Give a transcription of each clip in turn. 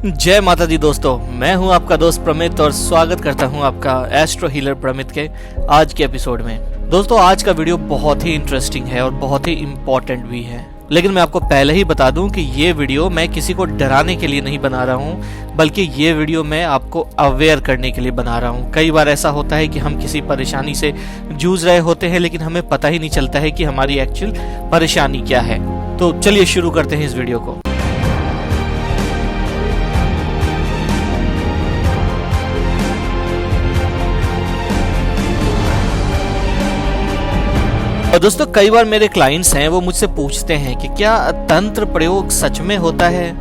जय माता दी दोस्तों, मैं हूं आपका दोस्त प्रमित और स्वागत करता हूं आपका एस्ट्रो हीलर प्रमित के आज के एपिसोड में। दोस्तों, आज का वीडियो बहुत ही इंटरेस्टिंग है और बहुत ही इम्पोर्टेंट भी है। लेकिन मैं आपको पहले ही बता दूं कि ये वीडियो मैं किसी को डराने के लिए नहीं बना रहा हूं, बल्कि ये वीडियो मैं आपको अवेयर करने के लिए बना रहा हूं। कई बार ऐसा होता है कि हम किसी परेशानी से जूझ रहे होते हैं, लेकिन हमें पता ही नहीं चलता है कि हमारी एक्चुअल परेशानी क्या है। तो चलिए शुरू करते हैं इस वीडियो को। और दोस्तों, कई बार मेरे क्लाइंट्स हैं वो मुझसे पूछते हैं कि क्या तंत्र प्रयोग सच में होता है,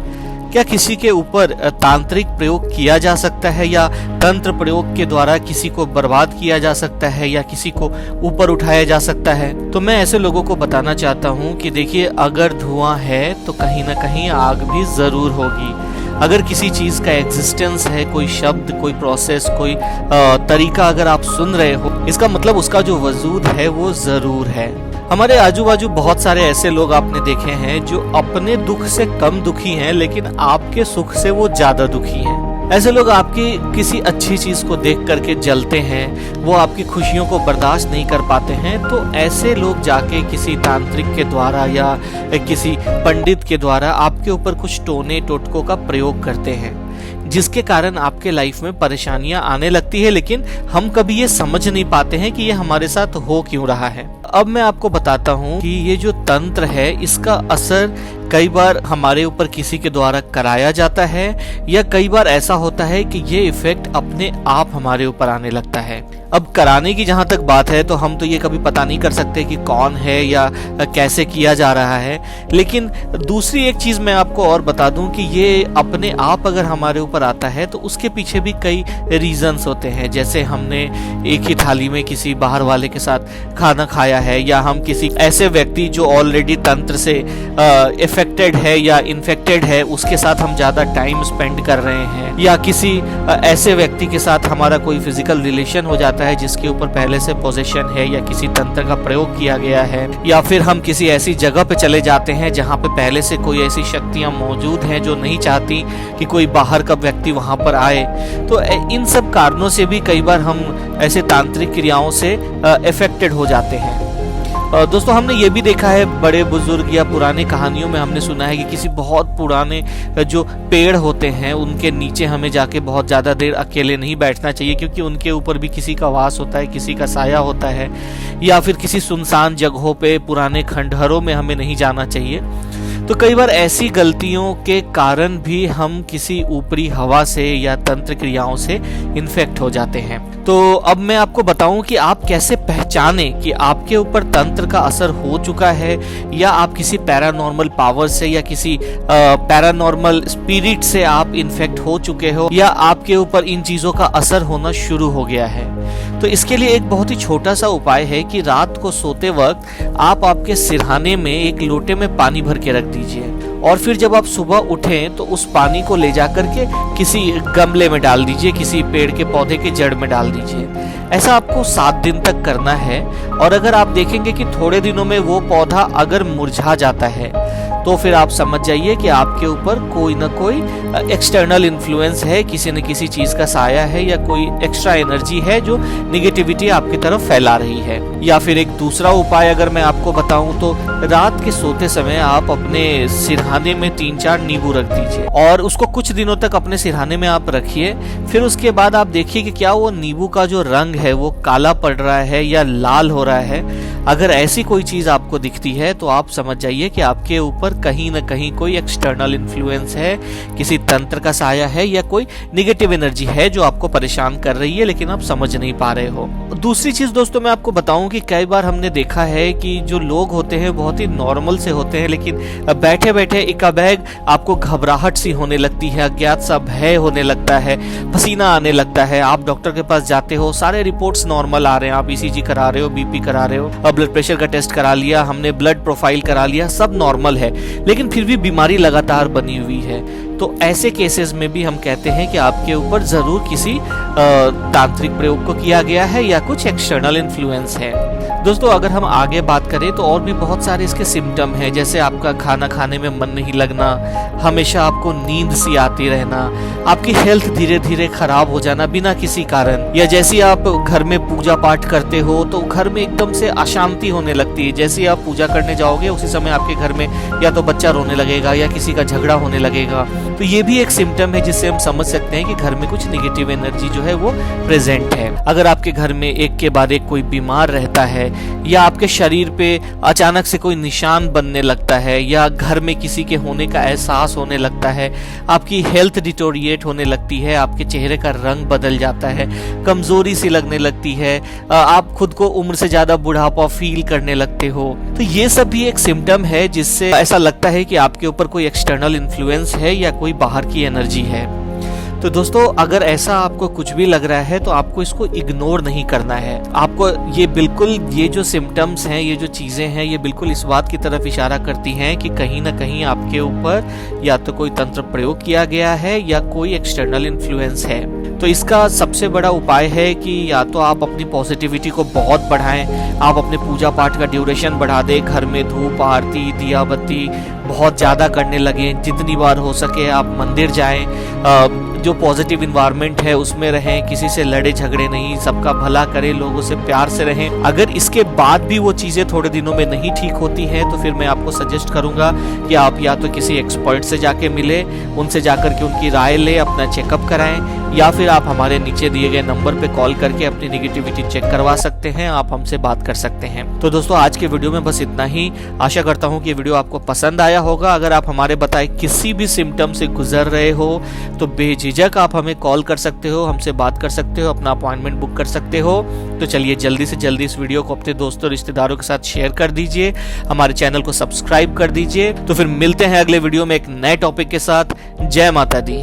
क्या किसी के ऊपर तांत्रिक प्रयोग किया जा सकता है, या तंत्र प्रयोग के द्वारा किसी को बर्बाद किया जा सकता है या किसी को ऊपर उठाया जा सकता है। तो मैं ऐसे लोगों को बताना चाहता हूँ कि देखिए, अगर धुआं है तो कहीं ना कहीं आग भी जरूर होगी। अगर किसी चीज का एग्जिस्टेंस है, कोई शब्द, कोई प्रोसेस, कोई तरीका अगर आप सुन रहे हो, इसका मतलब उसका जो वजूद है वो जरूर है। हमारे आजू बाजू बहुत सारे ऐसे लोग आपने देखे हैं जो अपने दुख से कम दुखी हैं, लेकिन आपके सुख से वो ज्यादा दुखी हैं। ऐसे लोग आपकी किसी अच्छी चीज को देख करके जलते हैं, वो आपकी खुशियों को बर्दाश्त नहीं कर पाते हैं। तो ऐसे लोग जाके किसी तांत्रिक के द्वारा या किसी पंडित के द्वारा आपके ऊपर कुछ टोने टोटकों का प्रयोग करते हैं, जिसके कारण आपके लाइफ में परेशानियां आने लगती है, लेकिन हम कभी ये समझ नहीं पाते हैं कि ये हमारे साथ हो क्यों रहा है। अब मैं आपको बताता हूँ कि ये जो तंत्र है, इसका असर कई बार हमारे ऊपर किसी के द्वारा कराया जाता है, या कई बार ऐसा होता है कि ये इफेक्ट अपने आप हमारे ऊपर आने लगता है। अब कराने की जहां तक बात है, तो हम तो ये कभी पता नहीं कर सकते कि कौन है या कैसे किया जा रहा है। लेकिन दूसरी एक चीज मैं आपको और बता दूं कि ये अपने आप अगर हमारे ऊपर आता है तो उसके पीछे भी कई रीजंस होते हैं। जैसे हमने एक ही थाली में किसी बाहर वाले के साथ खाना खाया है, या हम किसी ऐसे व्यक्ति जो ऑलरेडी तंत्र से इफेक्टेड है या इन्फेक्टेड है उसके साथ हम ज्यादा टाइम स्पेंड कर रहे हैं, या किसी ऐसे व्यक्ति के साथ हमारा कोई फिजिकल रिलेशन हो जाता है जिसके ऊपर पहले से पोजीशन है या किसी तंत्र का प्रयोग किया गया है, या फिर हम किसी ऐसी जगह पे चले जाते हैं जहां पे पहले से कोई ऐसी शक्तियां मौजूद हैं जो नहीं चाहती कि कोई बाहर का व्यक्ति वहां पर आए। तो इन सब कारणों से भी कई बार हम ऐसे तांत्रिक क्रियाओं से इफेक्टेड हो जाते हैं। दोस्तों, हमने ये भी देखा है, बड़े बुजुर्ग या पुरानी कहानियों में हमने सुना है कि किसी बहुत पुराने जो पेड़ होते हैं उनके नीचे हमें जाके बहुत ज़्यादा देर अकेले नहीं बैठना चाहिए, क्योंकि उनके ऊपर भी किसी का वास होता है, किसी का साया होता है। या फिर किसी सुनसान जगहों पे, पुराने खंडहरों में हमें नहीं जाना चाहिए। तो कई बार ऐसी गलतियों के कारण भी हम किसी ऊपरी हवा से या तंत्र क्रियाओं से इन्फेक्ट हो जाते हैं। तो अब मैं आपको बताऊं कि आप कैसे पहचाने कि आपके ऊपर तंत्र का असर हो चुका है, या आप किसी पैरानॉर्मल पावर से या किसी पैरानॉर्मल स्पिरिट से आप इन्फेक्ट हो चुके हो, या आपके ऊपर इन चीजों का असर होना शुरू हो गया है। तो इसके लिए एक बहुत ही छोटा सा उपाय है कि रात को सोते वक्त आप आपके सिरहाने में एक लोटे में पानी भर के रख दीजिए, और फिर जब आप सुबह उठें तो उस पानी को ले जाकर के किसी गमले में डाल दीजिए, किसी पेड़ के पौधे के जड़ में डाल दीजिए। ऐसा आपको 7 दिन तक करना है, और अगर आप देखेंगे कि थोड़े दिनों में वो पौधा अगर मुरझा जाता है, तो फिर आप समझ जाइए कि आपके ऊपर कोई ना कोई एक्सटर्नल इन्फ्लुएंस है, किसी न किसी चीज का साया है, या कोई एक्स्ट्रा एनर्जी है जो निगेटिविटी आपकी तरफ फैला रही है। या फिर एक दूसरा उपाय अगर मैं आपको बताऊं, तो रात के सोते समय आप अपने सिरहाने में 3-4 नींबू रख दीजिए, और उसको कुछ दिनों तक अपने सिरहाने में आप रखिए। फिर उसके बाद आप देखिए कि क्या वो नींबू का जो रंग है वो काला पड़ रहा है या लाल हो रहा है। अगर ऐसी कोई चीज आपको दिखती है तो आप समझ जाइए कि आपके ऊपर कहीं न कहीं कोई एक्सटर्नल इन्फ्लुएंस है, किसी तंत्र का साया है, या कोई निगेटिव एनर्जी है जो आपको परेशान कर रही है, लेकिन आप समझ नहीं पा रहे हो। दूसरी चीज दोस्तों, मैं आपको बताऊं कि कई बार हमने देखा है कि जो लोग होते हैं बहुत ही नॉर्मल से होते हैं, लेकिन बैठे बैठे एकाबैग आपको घबराहट सी होने लगती है, अज्ञात सा भय होने लगता है, पसीना आने लगता है। आप डॉक्टर के पास जाते हो, सारे रिपोर्ट्स नॉर्मल आ रहे हैं, आप ईसीजी करा रहे हो, बीपी करा रहे हो, ब्लड प्रेशर का टेस्ट करा लिया, हमने ब्लड प्रोफाइल करा लिया, सब नॉर्मल है, लेकिन फिर भी बीमारी लगातार बनी हुई है। तो ऐसे केसेस में भी हम कहते हैं कि आपके ऊपर जरूर किसी तांत्रिक प्रयोग को किया गया है या कुछ एक्सटर्नल इन्फ्लुएंस है। दोस्तों अगर हम आगे बात करें तो और भी बहुत सारे इसके सिम्टम हैं, जैसे आपका खाना खाने में मन नहीं लगना, हमेशा आपको नींद सी आती रहना, आपकी हेल्थ धीरे धीरे खराब हो जाना बिना किसी कारण, या जैसे आप घर में पूजा पाठ करते हो तो घर में एकदम से अशांति होने लगती है। जैसे आप पूजा करने जाओगे उसी समय आपके घर में या तो बच्चा रोने लगेगा या किसी का झगड़ा होने लगेगा। तो ये भी एक सिम्टम है जिससे हम समझ सकते हैं कि घर में कुछ नेगेटिव एनर्जी जो है वो प्रेजेंट है। अगर आपके घर में एक के बाद एक कोई बीमार रहता है, या आपके शरीर पे अचानक से कोई निशान बनने लगता है, या घर में किसी के होने का एहसास होने लगता है, आपकी हेल्थ डिटोरिएट होने लगती है, आपके चेहरे का रंग बदल जाता है, कमजोरी सी लगने लगती है, आप खुद को उम्र से ज्यादा बुढ़ापा फील करने लगते हो, तो ये सब भी एक सिम्टम है जिससे ऐसा लगता है कि आपके ऊपर कोई एक्सटर्नल इन्फ्लुएंस है या कोई बाहर की एनर्जी है। तो दोस्तों अगर ऐसा आपको कुछ भी लग रहा है तो आपको इसको इग्नोर नहीं करना है। आपको ये जो सिम्टम्स हैं, ये जो चीजें हैं, ये बिल्कुल इस बात की तरफ इशारा करती हैं कि कहीं ना कहीं आपके ऊपर या तो कोई तंत्र प्रयोग किया गया है या कोई एक्सटर्नल इन्फ्लुएंस है। तो इसका सबसे बड़ा उपाय है कि या तो आप अपनी पॉजिटिविटी को बहुत बढ़ाएं, आप अपने पूजा पाठ का ड्यूरेशन बढ़ा दें, घर में धूप आरती दिया बत्ती बहुत ज़्यादा करने लगें, जितनी बार हो सके आप मंदिर जाएं, जो पॉजिटिव इन्वायरमेंट है उसमें रहें, किसी से लड़े झगड़े नहीं, सबका भला करें, लोगों से प्यार से रहें। अगर इसके बाद भी वो चीज़ें थोड़े दिनों में नहीं ठीक होती हैं तो फिर मैं आपको सजेस्ट करूंगा कि आप या तो किसी एक्सपर्ट से जाके मिले, उनसे जाकर के उनकी राय ले, अपना चेकअप कराएं, या फिर आप हमारे नीचे दिए गए नंबर पे कॉल करके अपनी नेगेटिविटी चेक करवा सकते हैं, आप हमसे बात कर सकते हैं। तो दोस्तों आज के वीडियो में बस इतना ही। आशा करता हूँ कि वीडियो आपको पसंद आया होगा। अगर आप हमारे बताए किसी भी सिम्टम से गुजर रहे हो तो बेझिझक आप हमें कॉल कर सकते हो, हमसे बात कर सकते हो, अपना अपॉइंटमेंट बुक कर सकते हो। तो चलिए जल्दी से जल्दी इस वीडियो को अपने दोस्तों रिश्तेदारों के साथ शेयर कर दीजिए, हमारे चैनल को सब्सक्राइब कर दीजिए। तो फिर मिलते हैं अगले वीडियो में एक नए टॉपिक के साथ। जय माता दी।